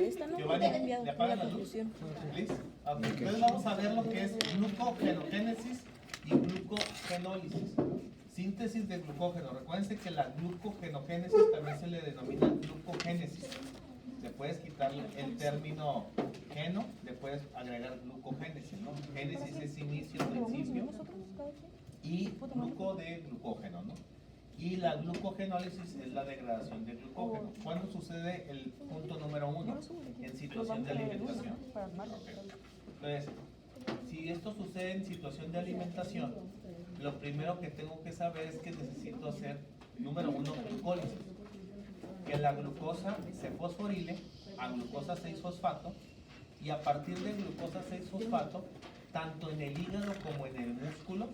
esta, ¿no? Giovanni, Te han enviado ¿le apagan la la luz? conclusión. ¿Listo? Ok, entonces vamos a ver lo que es glucogenogénesis y glucogenólisis. Síntesis de glucógeno. Recuérdense que la glucogenogénesis también se le denomina glucogénesis. Le puedes quitar el término geno, le puedes agregar glucogénesis, ¿no? Génesis es inicio, principio, y gluco de glucógeno, ¿no? Y la glucogenólisis es la degradación de glucógeno. ¿Cuándo sucede el punto número 1? En situación de alimentación. Okay. Entonces, si esto sucede en situación de alimentación, lo primero que tengo que saber es que necesito hacer, número 1, glucólisis. Que la glucosa se fosforile a glucosa 6-fosfato y a partir de glucosa 6-fosfato, tanto en el hígado como en el músculo,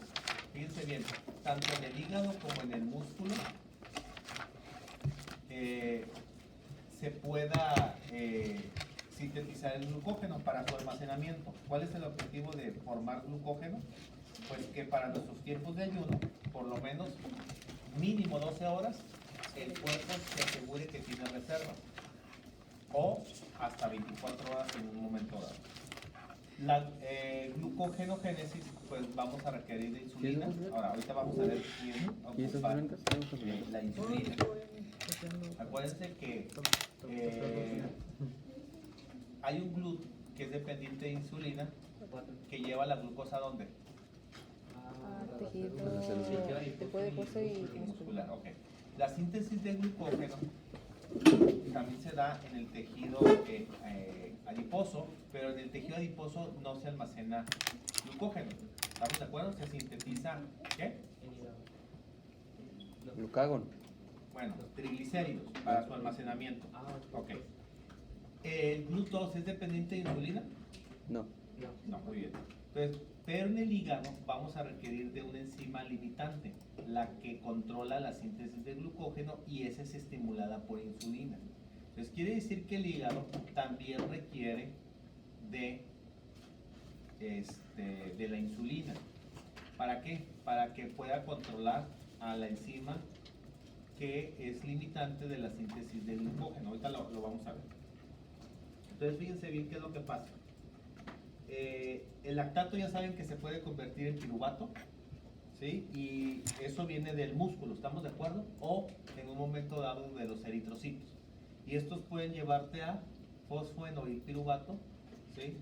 fíjense bien, tanto en el hígado como en el músculo, se pueda sintetizar el glucógeno para su almacenamiento. ¿Cuál es el objetivo de formar glucógeno? Pues que para nuestros tiempos de ayuno, por lo menos mínimo 12 horas, el cuerpo se asegure que tiene reserva, o hasta 24 horas en un momento dado. La glucogenogénesis, pues vamos a requerir de insulina. Ahora, ahorita vamos a ver quién ocupa la insulina. Acuérdense que hay un GLUT que es dependiente de insulina que lleva la glucosa ¿a dónde? Tejido adiposo y muscular. Okay. La síntesis de glucógeno también se da en el tejido adiposo, pero en el tejido adiposo no se almacena glucógeno. ¿Estamos de acuerdo? Se sintetiza, ¿qué? Glucagón. Bueno, triglicéridos para su almacenamiento. Ok. ¿El glutos es dependiente de insulina? No. No, muy bien. Entonces, pero en el hígado vamos a requerir de una enzima limitante, la que controla la síntesis de glucógeno, y esa es estimulada por insulina. Entonces quiere decir que el hígado también requiere de la insulina. ¿Para qué? Para que pueda controlar a la enzima que es limitante de la síntesis de glucógeno. Ahorita lo vamos a ver. Entonces fíjense bien qué es lo que pasa. El lactato ya saben que se puede convertir en piruvato, ¿sí? Y eso viene del músculo, ¿estamos de acuerdo? O en un momento dado de los eritrocitos. Y estos pueden llevarte a fosfoenoilpiruvato, ¿sí?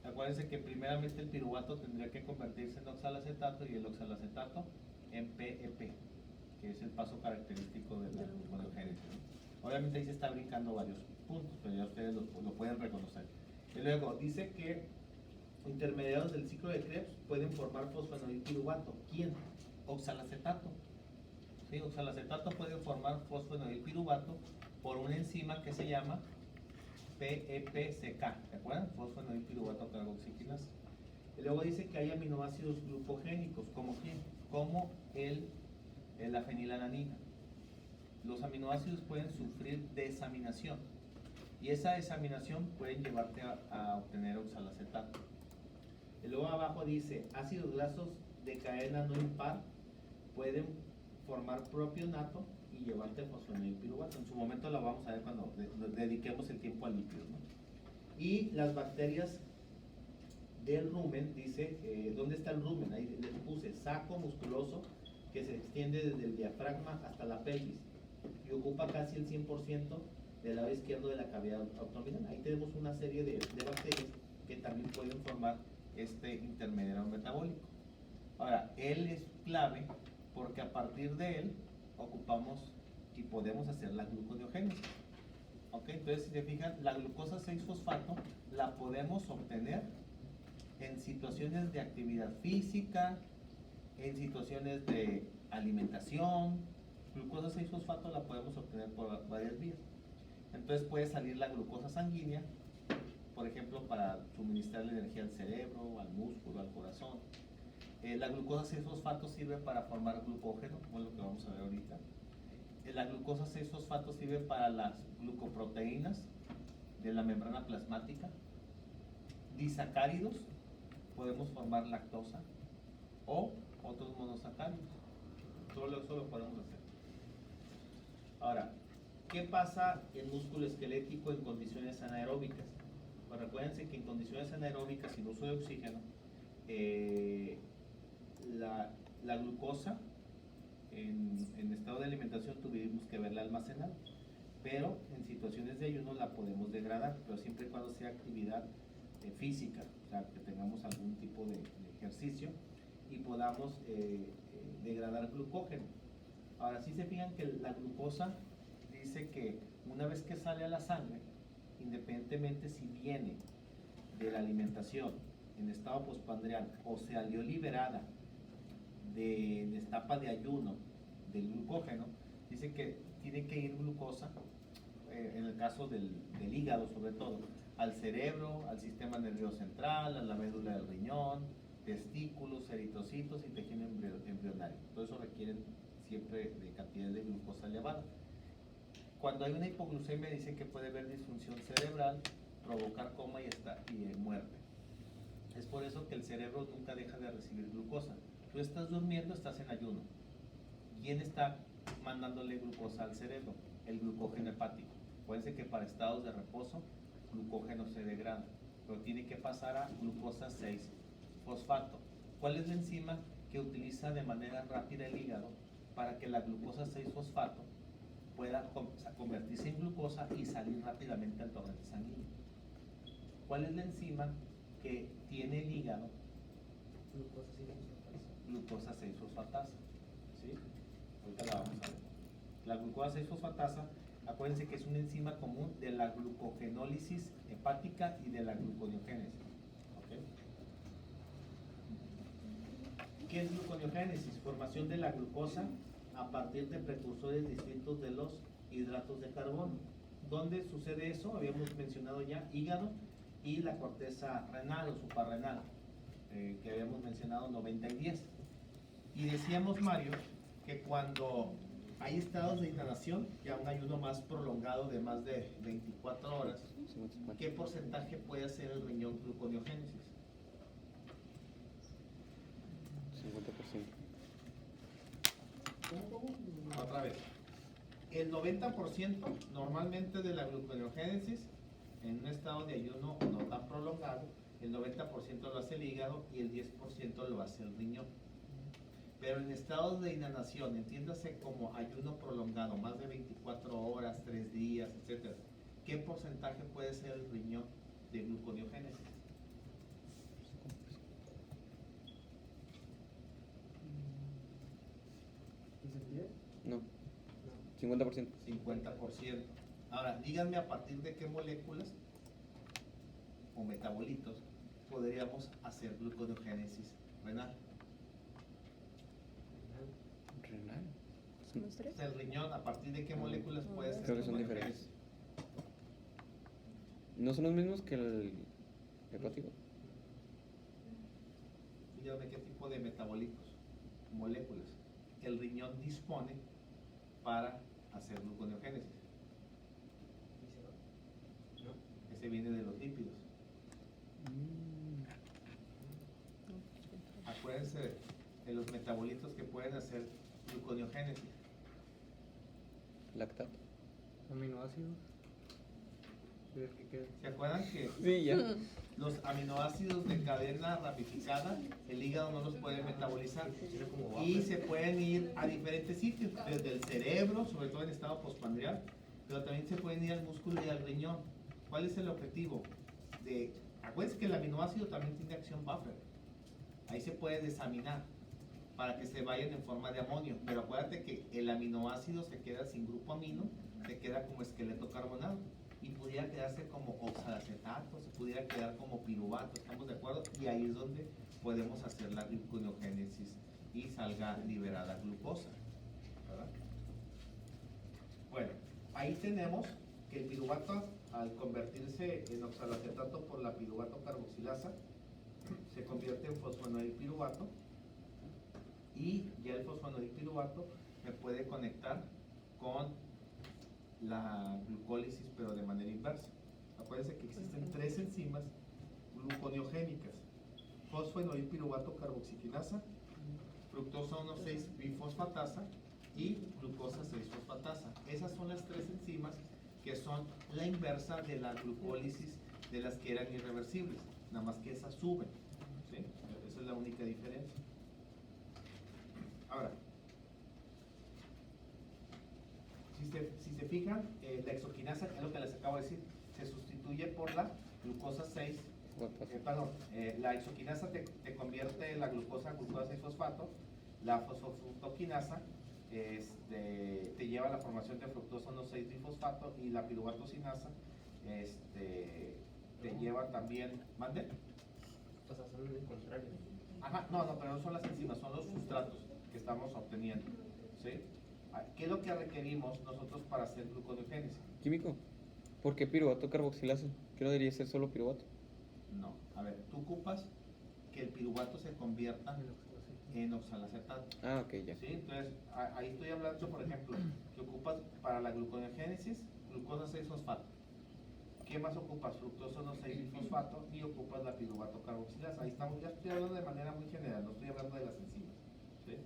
Acuérdense que primeramente el piruvato tendría que convertirse en oxalacetato y el oxalacetato en PEP, que es el paso característico de la gluconeogénesis, ¿no? Obviamente ahí se está brincando varios puntos, pero ya ustedes lo pueden reconocer. Y luego dice que intermediarios del ciclo de Krebs pueden formar fosfoenoilpiruvato. ¿Quién? Oxalacetato. ¿Sí? Oxalacetato puede formar fosfoenoilpiruvato por una enzima que se llama PEPCK. ¿De acuerdo? Fosfoenoilpiruvato carboxiquinasa. Y luego dice que hay aminoácidos glucogénicos. ¿Como quién? Como la fenilalanina. Los aminoácidos pueden sufrir desaminación. Y esa desaminación puede llevarte a obtener oxalacetato. Y luego abajo dice, ácidos grasos de cadena no impar pueden formar propionato y llevarte fosfoenoilpiruvato. En su momento lo vamos a ver cuando dediquemos el tiempo al lípido, ¿no? Y las bacterias del rumen, dice, ¿dónde está el rumen? Ahí les puse saco musculoso que se extiende desde el diafragma hasta la pelvis y ocupa casi el 100% del lado izquierdo de la cavidad abdominal. Ahí tenemos una serie de bacterias que también pueden formar este intermediario metabólico. Ahora, él es clave porque a partir de él ocupamos y podemos hacer la gluconeogénesis. ¿Ok? Entonces, si se fijan, la glucosa 6-fosfato la podemos obtener en situaciones de actividad física, en situaciones de alimentación. Glucosa 6-fosfato la podemos obtener por varias vías. Entonces puede salir la glucosa sanguínea, por ejemplo, para suministrarle energía al cerebro, al músculo, al corazón. La glucosa 6-fosfato sirve para formar glucógeno, como es lo que vamos a ver ahorita. La glucosa 6-fosfato sirve para las glucoproteínas de la membrana plasmática. Disacáridos, podemos formar lactosa o otros monosacáridos. Todo eso lo podemos hacer. Ahora, ¿Qué pasa en músculo esquelético en condiciones anaeróbicas? Pues recuérdense que en condiciones anaeróbicas sin uso de oxígeno, la glucosa en estado de alimentación tuvimos que verla almacenada, pero en situaciones de ayuno la podemos degradar, pero siempre y cuando sea actividad física, o sea, que tengamos algún tipo de ejercicio y podamos degradar glucógeno. Ahora, sí se fijan que la glucosa dice que una vez que sale a la sangre, independientemente si viene de la alimentación en estado postprandial o salió liberada de etapa de ayuno del glucógeno, dice que tiene que ir glucosa, en el caso del hígado sobre todo, al cerebro, al sistema nervioso central, a la médula del riñón, testículos, eritrocitos y tejido embrionario. Todo eso requieren siempre de cantidad de glucosa elevada. Cuando hay una hipoglucemia dice que puede haber disfunción cerebral, provocar coma y muerte. Es por eso que el cerebro nunca deja de recibir glucosa. Tú estás durmiendo, estás en ayuno. ¿Quién está mandándole glucosa al cerebro? El glucógeno hepático. Acuérdense que para estados de reposo, glucógeno se degrada, pero tiene que pasar a glucosa 6-fosfato. ¿Cuál es la enzima que utiliza de manera rápida el hígado para que la glucosa 6-fosfato pueda convertirse en glucosa y salir rápidamente al torrente sanguíneo? ¿Cuál es la enzima que tiene el hígado? Glucosa 6-fosfatasa. ¿Sí? Ahorita la vamos a ver. La glucosa 6-fosfatasa, acuérdense que es una enzima común de la glucogenólisis hepática y de la gluconeogénesis. ¿Okay? ¿Qué es gluconeogénesis? Formación de la glucosa a partir de precursores distintos de los hidratos de carbono. ¿Dónde sucede eso? Habíamos mencionado ya hígado y la corteza renal o suprarrenal, que habíamos mencionado 90 y 10. Y decíamos, Mario, que cuando hay estados de inhalación, ya un ayuno más prolongado de más de 24 horas, ¿qué porcentaje puede hacer el riñón gluconeogénesis? 50%. Otra vez. El 90% normalmente de la gluconeogénesis en un estado de ayuno no tan prolongado, el 90% lo hace el hígado y el 10% lo hace el riñón. Pero en estados de inhalación, entiéndase como ayuno prolongado, más de 24 horas, 3 días, etc. ¿Qué porcentaje puede ser el riñón de gluconeogénesis? No, 50%. 50%. Ahora, díganme a partir de qué moléculas o metabolitos podríamos hacer gluconeogénesis renal. ¿Renal? ¿Son los tres? O sea, el riñón, a partir de qué moléculas puede ser Creo que son gluconeogénesis. diferentes. ¿No son los mismos que el hepático? Díganme qué tipo de metabolitos, moléculas, el riñón dispone para hacer gluconeogénesis. Ese viene de los lípidos. Acuérdense de los metabolitos que pueden hacer gluconeogénesis. Lactato. Aminoácidos. ¿Se acuerdan que Sí, ya. los aminoácidos de cadena ramificada, el hígado no los puede metabolizar y se pueden ir a diferentes sitios, desde el cerebro, sobre todo en estado postprandial, pero también se pueden ir al músculo y al riñón. ¿Cuál es el objetivo? Acuérdense que el aminoácido también tiene acción buffer. Ahí se puede desaminar para que se vayan en forma de amonio, pero acuérdate que el aminoácido se queda sin grupo amino, se queda como esqueleto carbonado y pudiera quedarse como oxalacetato, se pudiera quedar como piruvato, ¿estamos de acuerdo? Y ahí es donde podemos hacer la gluconeogénesis y salga liberada glucosa, ¿verdad? Bueno, ahí tenemos que el piruvato, al convertirse en oxalacetato por la piruvato carboxilasa, se convierte en fosfanoilpiruvato y ya el fosfanoilpiruvato me puede conectar con la glucólisis, pero de manera inversa. Acuérdense que existen 3 enzimas gluconeogénicas: fosfanoilpiruvato carboxiquinasa, fructosa 1,6 bifosfatasa y glucosa 6-fosfatasa. Esas son las tres enzimas que son la inversa de la glucólisis de las que eran irreversibles, nada más que esas suben, ¿sí? Esa es la única diferencia. Ahora, si se fijan, la exoquinasa, es lo que les acabo de decir, se sustituye por la glucosa 6, la exoquinasa te convierte la glucosa a glucosa 6-fosfato, la fosfofructoquinasa te lleva a la formación de fructosa 1,6-difosfato y la piruvato-sinasa te lleva también, ¿mande? O sea, son el contrario. Ajá, no, pero no son las enzimas, son los sustratos que estamos obteniendo, ¿sí? ¿Qué es lo que requerimos nosotros para hacer gluconeogénesis? ¿Químico? ¿Por qué piruvato carboxilasa? ¿Qué no debería ser solo piruvato? No, a ver, tú ocupas que el piruvato se convierta en oxalacetato. Ah, ok, ya. ¿Sí? Entonces, ahí estoy hablando, por ejemplo, que ocupas para la gluconeogénesis glucosa 6-fosfato. ¿Qué más ocupas? Fructosa 1,6-difosfato y ocupas la piruvato carboxilasa. Ahí estamos, ya estoy hablando de manera muy general, no estoy hablando de las enzimas. ¿Sí?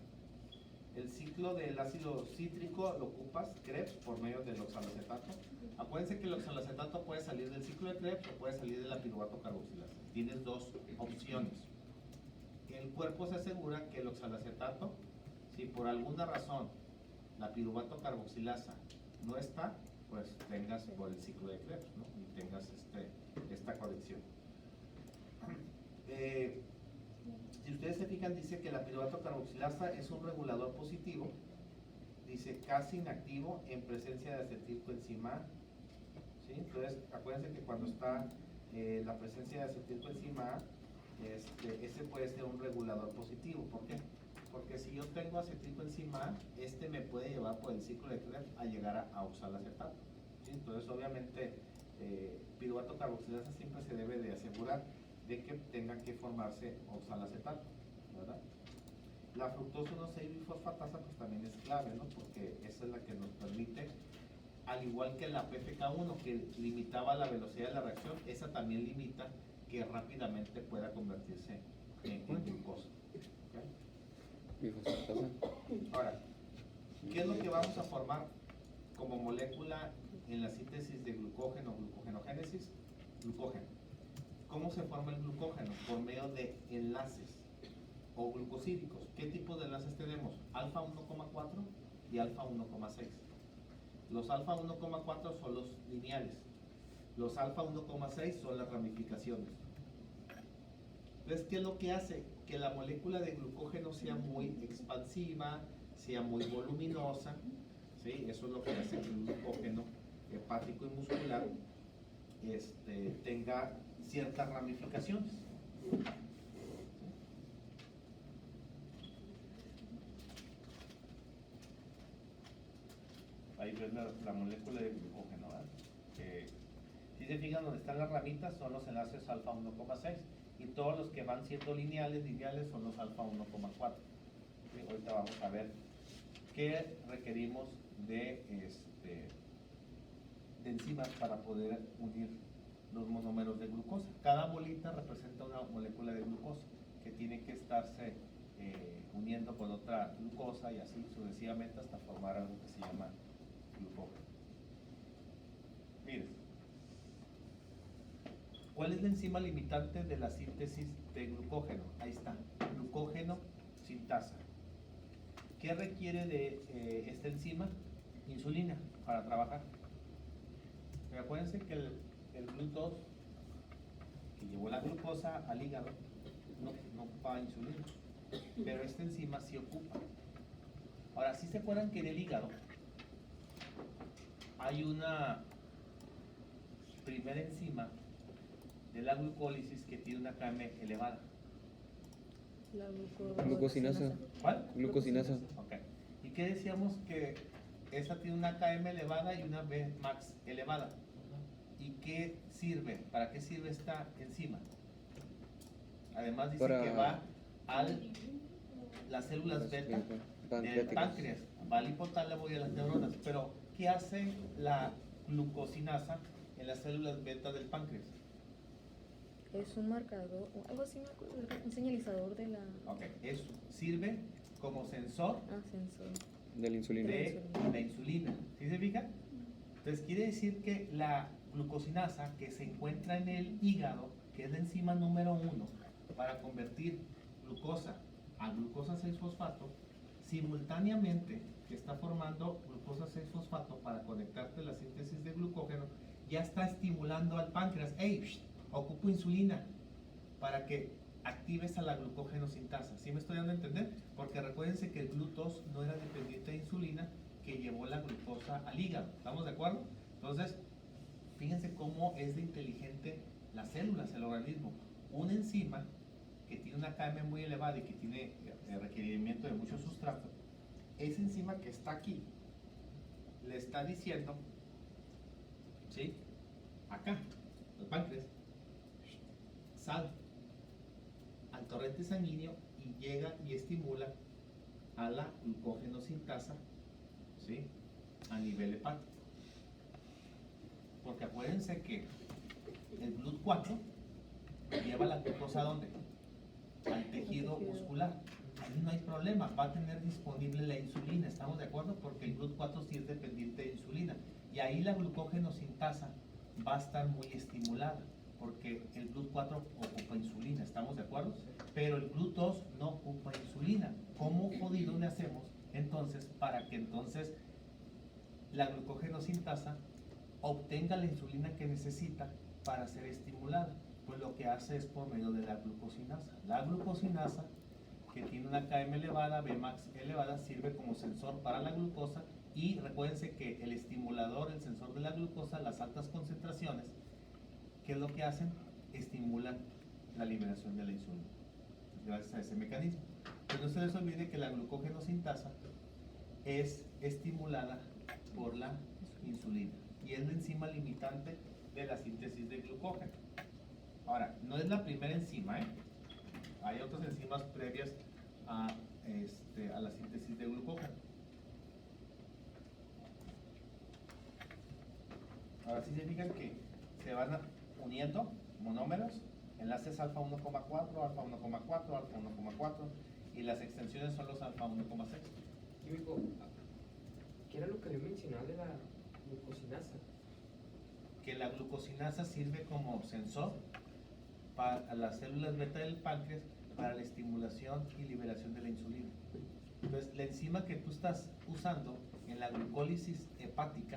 El ciclo del ácido cítrico lo ocupas, Krebs, por medio del oxalacetato. Acuérdense que el oxalacetato puede salir del ciclo de Krebs o puede salir de la piruvato carboxilasa. Tienes dos opciones. El cuerpo se asegura que el oxalacetato, si por alguna razón la piruvato carboxilasa no está, pues tengas por el ciclo de Krebs, ¿no? Y tengas esta corrección. Si ustedes se fijan, dice que la piruvato carboxilasa es un regulador positivo, dice casi inactivo en presencia de acetilcoenzima A. ¿Sí? Entonces, acuérdense que cuando está la presencia de acetilcoenzima A, ese puede ser un regulador positivo. ¿Por qué? Porque si yo tengo acetilcoenzima A, me puede llevar por el ciclo de Krebs a llegar a oxalacetato. ¿Sí? Entonces, obviamente, piruvato carboxilasa siempre se debe de asegurar de que tenga que formarse oxalacetato, ¿verdad? La fructosa 1,6-bifosfatasa pues también es clave, ¿no? Porque esa es la que nos permite, al igual que la PFK1 que limitaba la velocidad de la reacción, esa también limita que rápidamente pueda convertirse en glucosa. ¿Okay? Bifosfatasa. Ahora, ¿qué es lo que vamos a formar como molécula en la síntesis de glucógeno, glucogenogénesis? Glucógeno. ¿Cómo se forma el glucógeno? Por medio de enlaces o glucosídicos. ¿Qué tipo de enlaces tenemos? Alfa 1,4 y alfa 1,6. Los alfa 1,4 son los lineales. Los alfa 1,6 son las ramificaciones. Entonces, ¿qué es lo que hace? Que la molécula de glucógeno sea muy expansiva, sea muy voluminosa, ¿sí? Eso es lo que hace que el glucógeno hepático y muscular tenga ciertas ramificaciones. Ahí ves la molécula de glucógeno, ¿verdad? Si se fijan, donde están las ramitas son los enlaces alfa 1,6 y todos los que van siendo lineales son los alfa 1,4. Ahorita vamos a ver qué requerimos de enzimas para poder unir los monómeros de glucosa. Cada bolita representa una molécula de glucosa que tiene que estarse uniendo con otra glucosa y así sucesivamente hasta formar algo que se llama glucógeno. Miren, ¿cuál es la enzima limitante de la síntesis de glucógeno? Ahí está, glucógeno sintasa. ¿Qué requiere de esta enzima? Insulina para trabajar. Pero acuérdense que el GLUT2 que llevó la glucosa al hígado no ocupaba insulina, pero esta enzima sí ocupa. Ahora, ¿sí se acuerdan que en el hígado hay una primera enzima de la glucólisis que tiene una KM elevada? La Glucosinasa. ¿Cuál? Glucosinasa. Ok. ¿Y qué decíamos? Que esa tiene una KM elevada y una Bmax elevada. ¿Y qué sirve? ¿Para qué sirve esta enzima? Además dice que va a las células beta del páncreas, va al hipotálamo y a las neuronas. Pero, ¿qué hace la glucosinasa en las células beta del páncreas? Es un marcador, algo así, un señalizador de la... Ok, eso sirve como sensor sensor. De la insulina. de la insulina. ¿Sí se fija? Entonces quiere decir que la glucosinasa que se encuentra en el hígado, que es la enzima número 1 para convertir glucosa a glucosa 6-fosfato, simultáneamente que está formando glucosa 6-fosfato para conectarte a la síntesis de glucógeno, ya está estimulando al páncreas. ¡Ey! Ocupo insulina para que actives a la glucógeno sintasa. ¿Sí me estoy dando a entender? Porque recuérdense que el GLUT2 no era dependiente de insulina, que llevó la glucosa al hígado. ¿Estamos de acuerdo? Entonces, fíjense cómo es de inteligente las células, el organismo. Una enzima que tiene una KM muy elevada y que tiene requerimiento de mucho sustrato, esa enzima que está aquí le está diciendo, ¿sí? Acá, el páncreas, sal al torrente sanguíneo y llega y estimula a la glucógeno sintasa, ¿sí? A nivel hepático. Porque acuérdense que el GLUT4 lleva la glucosa ¿a dónde? Al tejido muscular. Ahí no hay problema, va a tener disponible la insulina, ¿estamos de acuerdo? Porque el GLUT4 sí es dependiente de insulina. Y ahí la glucógeno sintasa va a estar muy estimulada, porque el GLUT4 ocupa insulina, ¿estamos de acuerdo? Pero el GLUT2 no ocupa insulina. ¿Cómo jodido le hacemos entonces para que entonces la glucógeno sintasa obtenga la insulina que necesita para ser estimulada? Pues lo que hace es por medio de la glucosinasa. La glucosinasa, que tiene una KM elevada, Bmax elevada, sirve como sensor para la glucosa, y recuérdense que el estimulador, el sensor de la glucosa, las altas concentraciones, ¿qué es lo que hacen? Estimulan la liberación de la insulina, gracias a ese mecanismo. Pero no se les olvide que la glucógeno sintasa es estimulada por la insulina y es la enzima limitante de la síntesis de glucógeno. Ahora, no es la primera enzima, ¿eh? Hay otras enzimas previas a la síntesis de glucógeno. Ahora sí se fijan que se van uniendo monómeros, enlaces alfa 1,4, alfa 1,4, alfa 1,4, y las extensiones son los alfa 1,6. Yo digo, ¿qué era lo que había mencionado de la glucosinasa? Que la glucosinasa sirve como sensor para las células beta del páncreas para la estimulación y liberación de la insulina. Entonces, la enzima que tú estás usando en la glucólisis hepática,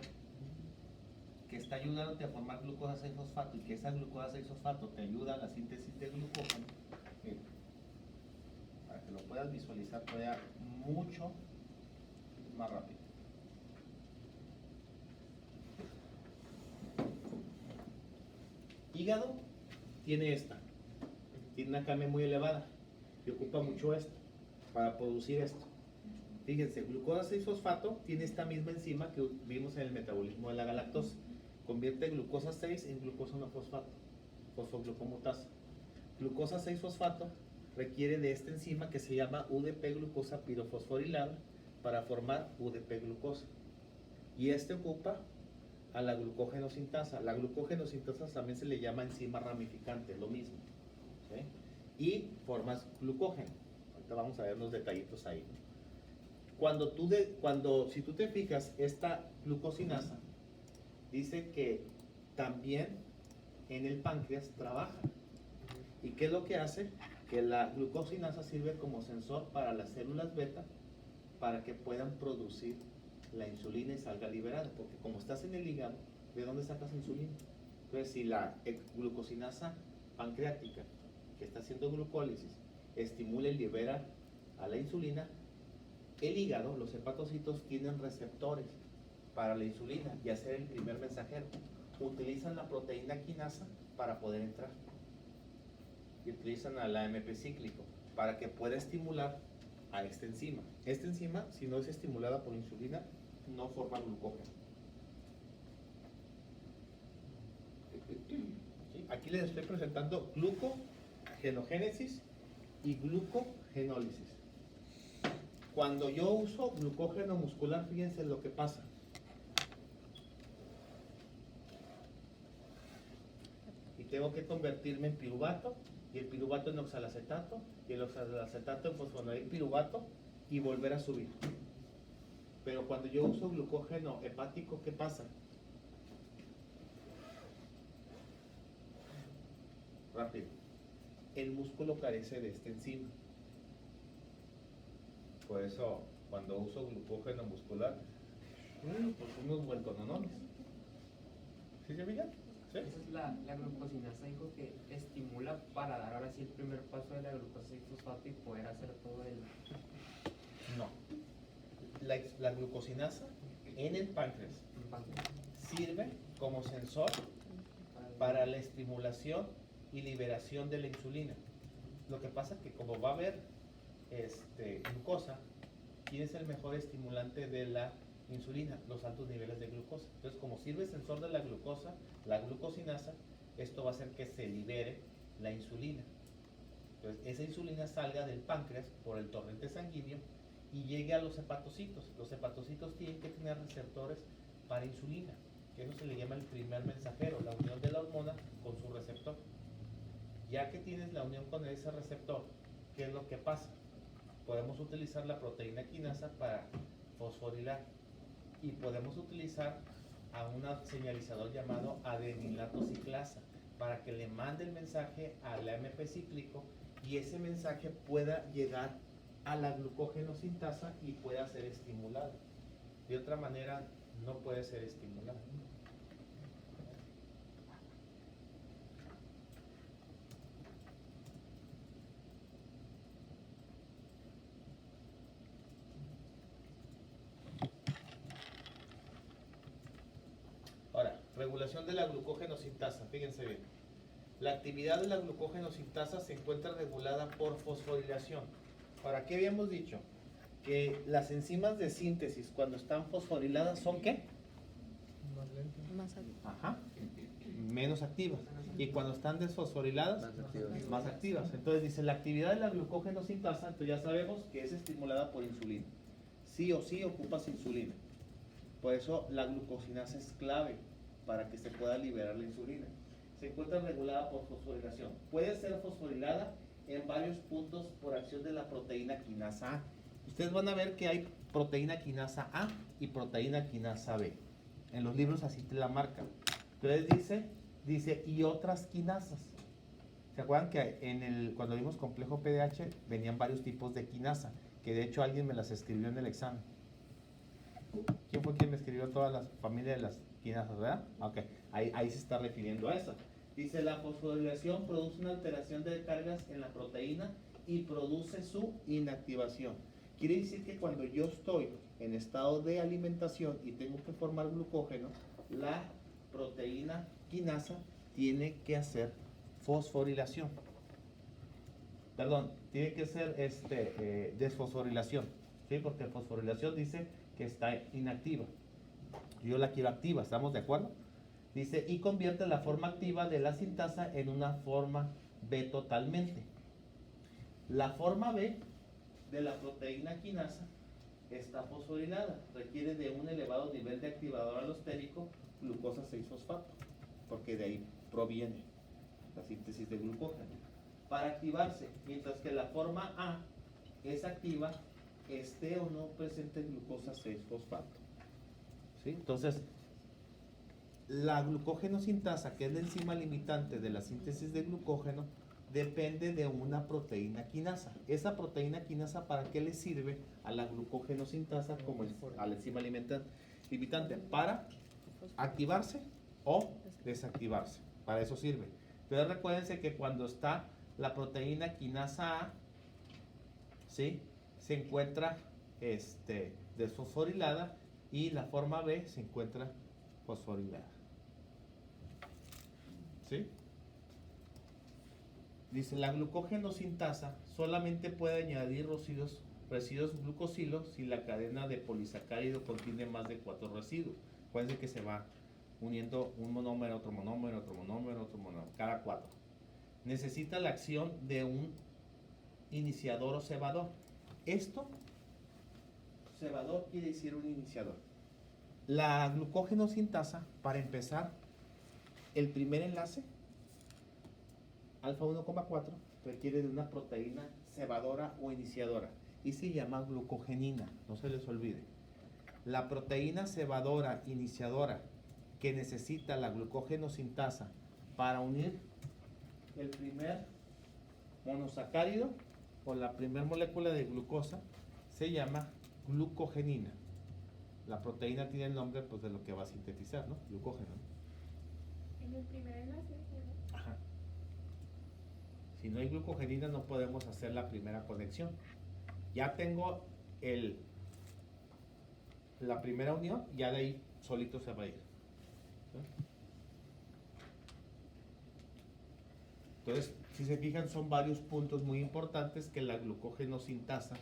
que está ayudándote a formar glucosa 6-fosfato, y que esa glucosa 6-fosfato te ayuda a la síntesis de glucógeno, para que lo puedas visualizar todavía mucho más rápido. Hígado tiene esta, tiene una KM muy elevada y ocupa mucho esto para producir esto. Fíjense, glucosa 6-fosfato tiene esta misma enzima que vimos en el metabolismo de la galactosa. Convierte glucosa 6 en glucosa 1-fosfato, fosfoglucomutasa. Glucosa 6-fosfato requiere de esta enzima que se llama UDP glucosa pirofosforilada para formar UDP glucosa. Y este ocupa a la glucógeno sintasa. La glucógeno sintasa también se le llama enzima ramificante, lo mismo, ¿sí? Y formas glucógeno. Ahorita vamos a ver los detallitos ahí, ¿no? Si tú te fijas, esta glucosinasa dice que también en el páncreas trabaja. ¿Y qué es lo que hace? Que la glucosinasa sirve como sensor para las células beta para que puedan producir la insulina y salga liberada, porque como estás en el hígado, ¿de dónde sacas insulina? Entonces, si la glucosinasa pancreática, que está haciendo glucólisis, estimula y libera a la insulina, el hígado, los hepatocitos tienen receptores para la insulina y hacer el primer mensajero. Utilizan la proteína quinasa para poder entrar y utilizan al AMP cíclico para que pueda estimular a esta enzima. Esta enzima, si no es estimulada por insulina, no forma glucógeno. ¿Sí? Aquí les estoy presentando glucogenogénesis y glucogenólisis. Cuando yo uso glucógeno muscular, fíjense lo que pasa. Y tengo que convertirme en piruvato, y el piruvato en oxalacetato, y el oxalacetato en fosfonil piruvato, y volver a subir. Pero cuando yo uso glucógeno hepático, ¿qué pasa? Rápido. El músculo carece de esta enzima. Por eso, cuando uso glucógeno muscular, pues unos vueltononones. ¿Sí se fijan? ¿Sí? Esa es la glucosinasa, dijo que estimula para dar ahora sí el primer paso de la glucosa 6-fosfato y poder hacer todo el... No. La glucosinasa en el páncreas sirve como sensor para la estimulación y liberación de la insulina. Lo que pasa es que como va a haber glucosa, ¿quién es el mejor estimulante de la insulina? Los altos niveles de glucosa. Entonces, como sirve sensor de la glucosa, la glucosinasa, esto va a hacer que se libere la insulina. Entonces, esa insulina salga del páncreas por el torrente sanguíneo y llegue a los hepatocitos. Los hepatocitos tienen que tener receptores para insulina, que eso se le llama el primer mensajero, la unión de la hormona con su receptor. Ya que tienes la unión con ese receptor, ¿qué es lo que pasa? Podemos utilizar la proteína quinasa para fosforilar y podemos utilizar a un señalizador llamado adenilato ciclasa para que le mande el mensaje al AMP cíclico y ese mensaje pueda llegar a la glucógeno sintasa y pueda ser estimulado. De otra manera, no puede ser estimulado. Ahora, regulación de la glucógeno sintasa, fíjense bien. La actividad de la glucógeno sintasa se encuentra regulada por fosforilación. ¿Para qué habíamos dicho? Que las enzimas de síntesis cuando están fosforiladas son ¿qué? Más alto. Ajá. Menos activas. Y cuando están desfosforiladas, más activas. Entonces dice, la actividad de la glucógeno sintasa, entonces ya sabemos que es estimulada por insulina. Sí o sí ocupas insulina. Por eso la glucosinasa es clave para que se pueda liberar la insulina. Se encuentra regulada por fosforilación. Puede ser fosforilada en varios puntos por acción de la proteína quinasa A. Ustedes van a ver que hay proteína quinasa A y proteína quinasa B. En los libros así te la marcan. Entonces dice y otras quinasas. ¿Se acuerdan que cuando vimos complejo PDH venían varios tipos de quinasa? Que de hecho alguien me las escribió en el examen. ¿Quién fue quien me escribió todas las familias de las quinasas, verdad? Ok, ahí se está refiriendo a esa. Dice, la fosforilación produce una alteración de cargas en la proteína y produce su inactivación. Quiere decir que cuando yo estoy en estado de alimentación y tengo que formar glucógeno, la proteína quinasa tiene que hacer fosforilación. Perdón, tiene que ser desfosforilación, ¿sí? Porque fosforilación dice que está inactiva. Yo la quiero activa, ¿estamos de acuerdo? Dice, y convierte la forma activa de la sintasa en una forma B totalmente. La forma B de la proteína quinasa está fosforilada, requiere de un elevado nivel de activador alostérico, glucosa 6-fosfato, porque de ahí proviene la síntesis de glucógeno. Para activarse, mientras que la forma A es activa, esté o no presente glucosa 6-fosfato. ¿Sí? Entonces, la glucógeno sintasa, que es la enzima limitante de la síntesis de glucógeno, depende de una proteína quinasa. Esa proteína quinasa, ¿para qué le sirve a la glucógeno sintasa como a la enzima limitante? Para activarse o desactivarse. Para eso sirve. Entonces recuérdense que cuando está la proteína quinasa A, ¿sí?, se encuentra desfosforilada y la forma B se encuentra fosforilada. ¿Sí? Dice, la glucógeno sintasa solamente puede añadir residuos glucosilos si la cadena de polisacárido contiene más de 4 residuos. Acuérdense que se va uniendo un monómero, otro monómero, otro monómero, otro monómero, cada 4. Necesita la acción de un iniciador o cebador. Esto, cebador quiere decir un iniciador. La glucógeno sintasa, para empezar, el primer enlace, alfa 1,4, requiere de una proteína cebadora o iniciadora y se llama glucogenina, no se les olvide. La proteína cebadora iniciadora que necesita la glucógeno sintasa para unir el primer monosacárido o la primera molécula de glucosa se llama glucogenina. La proteína tiene el nombre pues, de lo que va a sintetizar, ¿no? Glucógeno. En el primer enlace, ¿verdad? Ajá. Si no hay glucogenina no podemos hacer la primera conexión. Ya tengo la primera unión, ya de ahí solito se va a ir. ¿Sí? Entonces, si se fijan, son varios puntos muy importantes que la glucógeno sintasa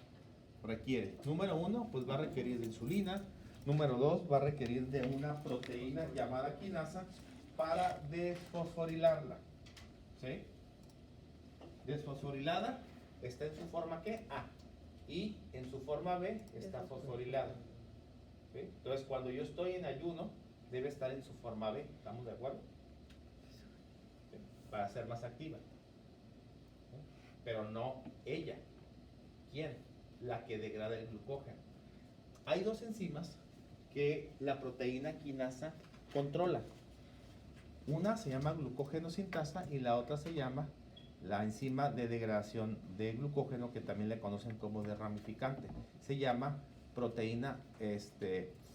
requiere. Número 1, pues va a requerir de insulina. Número 2, va a requerir de una proteína llamada quinasa para desfosforilarla. ¿Sí? Desfosforilada está en su forma ¿qué? A. Y en su forma B está fosforilada. ¿Sí? Entonces, cuando yo estoy en ayuno, debe estar en su forma B. ¿Estamos de acuerdo? ¿Sí? Para ser más activa. ¿Sí? Pero no ella. ¿Quién? La que degrada el glucógeno. Hay dos enzimas que la proteína quinasa controla. Una se llama glucógeno sintasa y la otra se llama la enzima de degradación de glucógeno, que también le conocen como de ramificante. Se llama proteína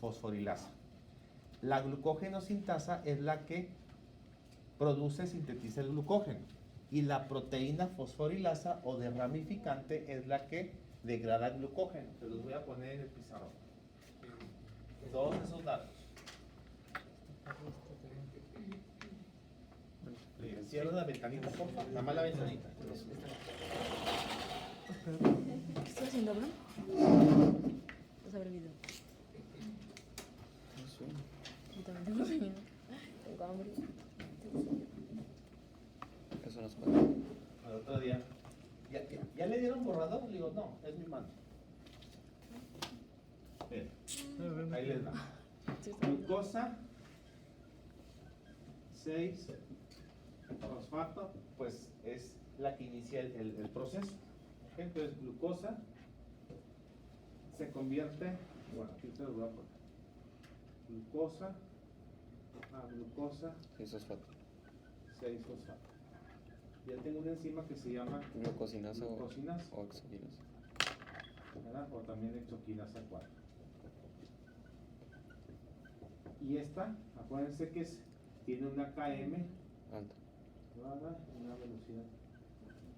fosforilasa. La glucógeno sintasa es la que produce, sintetiza el glucógeno. Y la proteína fosforilasa o de ramificante es la que degrada el glucógeno. Se los voy a poner en el pizarrón. Todos esos datos. Cierra la ventanita, por favor. Nada más la ventanita. ¿Qué estás haciendo, Abraham? Vas a ver el video. Yo también tengo sueño. Tengo hambre. Tengo sueño. Eso nos cuenta. Al otro día. ¿Ya le dieron borrador? Le digo, no, es mi mano. Bien. Ahí les va. Sí, está bien. Glucosa 6 fosfato, pues es la que inicia el proceso. ¿Ok? Entonces, glucosa se convierte, bueno, aquí te lo voy a poner. Glucosa a glucosa Es fosfato. 6 fosfato. Ya tengo una enzima que se llama Glucosinasa glucosinasa, o exoquinasa. ¿verdad? O también exoquinasa 4. Y esta, acuérdense que tiene una KM Alta. elevada, una velocidad.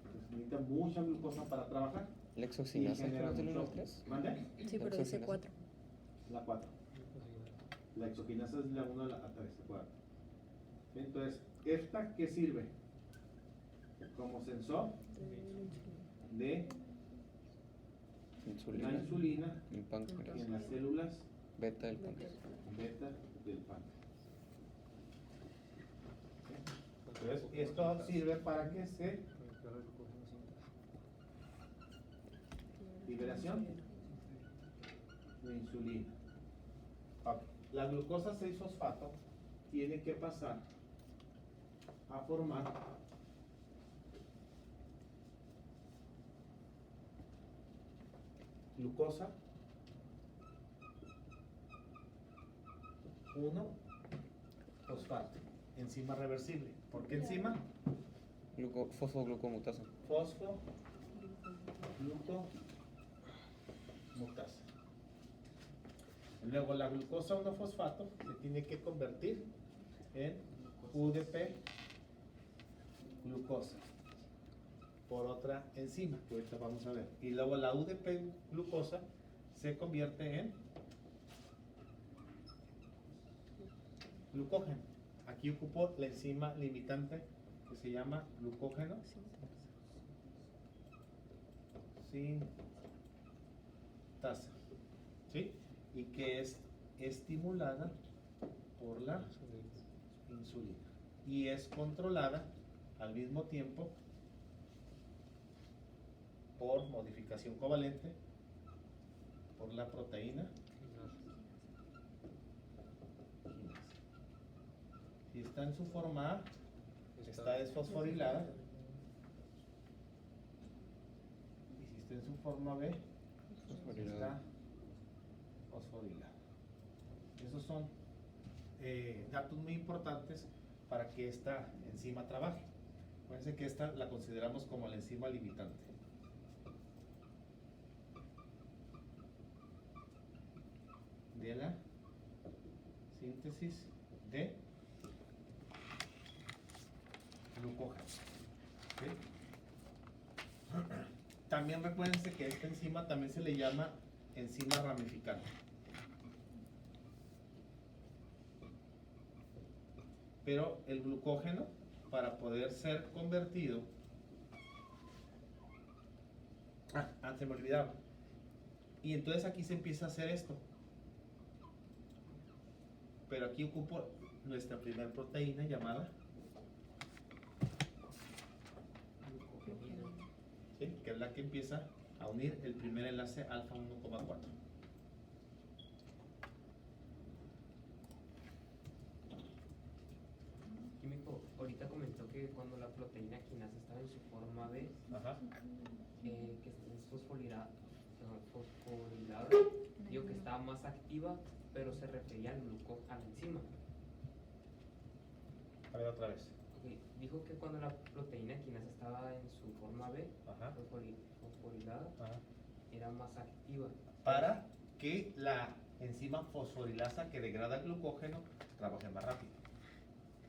Pues necesita mucha glucosa para trabajar. ¿La Y exoquinasa genera es del 1 al mucho. 3? ¿Mande? Sí, pero dice 4. La 4. La exoquinasa es la 1 a la 3, ¿se acuerdan? Entonces, ¿esta qué sirve? Como sensor de la Insulina. insulina En páncreas. en las células Beta del páncreas. beta del páncreas. Entonces, esto sirve para que se liberación de insulina. Ok. La glucosa 6-fosfato tiene que pasar a formar glucosa 1-fosfato, enzima reversible. ¿Por qué enzima? Fosfoglucomutasa. Fosfoglucomutasa. Luego la glucosa 1-fosfato se tiene que convertir en UDP glucosa por otra enzima que ahorita vamos a ver. Y luego la UDP glucosa se convierte en glucógeno. Aquí ocupo la enzima limitante que se llama glucógeno sintasa, ¿sí? Y que es estimulada por la insulina y es controlada al mismo tiempo por modificación covalente por la proteína quinasa. Si está en su forma A, está desfosforilada, y si está en su forma B, está fosforilada. datos muy importantes para que esta enzima trabaje. Acuérdense que esta la consideramos como la enzima limitante. De la síntesis de glucógeno. ¿Ok? También recuérdense que esta enzima también se le llama enzima ramificante. Pero el glucógeno, para poder ser convertido, se me olvidaba. Y entonces aquí se empieza a hacer esto. Pero aquí ocupo nuestra primera proteína llamada, ¿sí?, que es la que empieza a unir el primer enlace alfa 1,4. Químico, ahorita comentó que cuando la proteína quinasa estaba en su forma B, Ajá. que es fosforilada, digo que estaba más activa, pero se refería a la enzima. A ver otra vez. Ok, dijo que cuando la proteína quinasa estaba en su forma B, Ajá. fosforilada, Ajá. era más activa. Para que la enzima fosforilasa que degrada el glucógeno trabaje más rápido.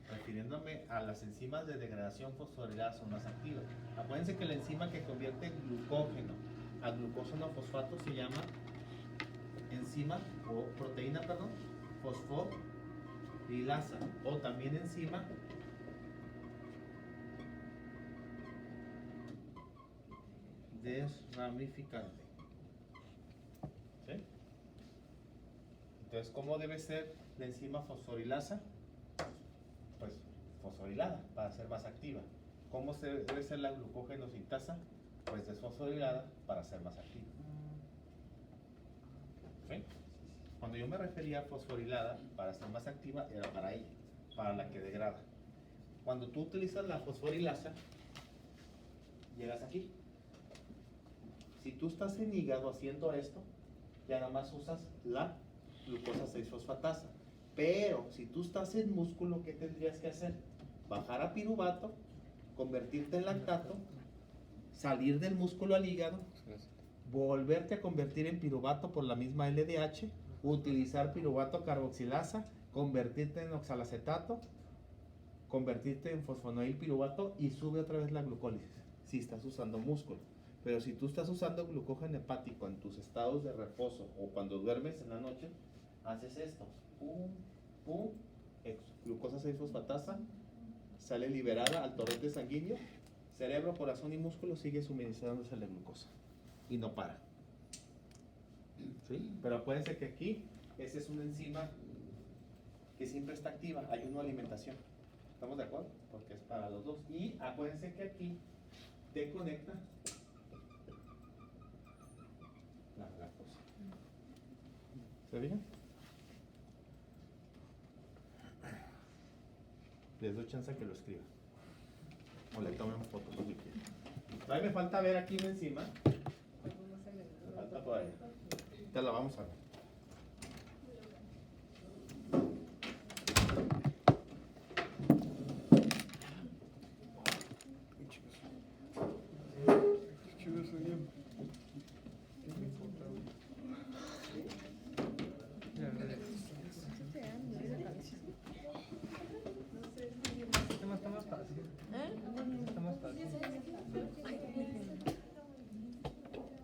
Refiriéndome a las enzimas de degradación fosforilasa son más activas. Acuérdense que la enzima que convierte glucógeno a glucógeno fosfato se llama enzima o proteína, perdón, fosforilasa, o también enzima desramificante. ¿Sí? Entonces, ¿cómo debe ser la enzima fosforilasa? Pues fosforilada para ser más activa. ¿Cómo debe ser la glucógeno sintasa? Pues desfosforilada para ser más activa. ¿Sí? Cuando yo me refería a fosforilada para ser más activa, era para ella, para la que degrada. Cuando tú utilizas la fosforilasa, llegas aquí. Si tú estás en hígado haciendo esto, ya nada más usas la glucosa 6-fosfatasa. Pero si tú estás en músculo, ¿qué tendrías que hacer? Bajar a piruvato, convertirte en lactato, salir del músculo al hígado, volverte a convertir en piruvato por la misma LDH, utilizar piruvato carboxilasa, convertirte en oxalacetato, convertirte en fosfonoil piruvato y sube otra vez la glucólisis si estás usando músculo. Pero si tú estás usando glucógeno hepático en tus estados de reposo o cuando duermes en la noche, haces esto. Pum, pum, glucosa 6-fosfatasa, sale liberada al torrente sanguíneo, cerebro, corazón y músculo sigue suministrándose la glucosa y no para. ¿Sí? Pero acuérdense que aquí, esa es una enzima que siempre está activa, ayuno a alimentación. ¿Estamos de acuerdo? Porque es para los dos. Y acuérdense que aquí te conecta la lactosa. ¿Se fijan? Les doy chance a que lo escriba. O le tomen fotos si quieren. Todavía me falta ver aquí encima. Me falta por ahí. Ya la vamos a ver.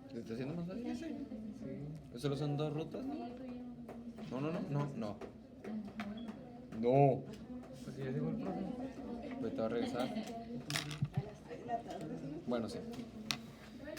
¿Se está haciendo más fácil? Sí. ¿Pues solo son dos rutas? No, no, no, no, no. No. Pues ya llegó el profe. Pues te va a regresar. Bueno, sí.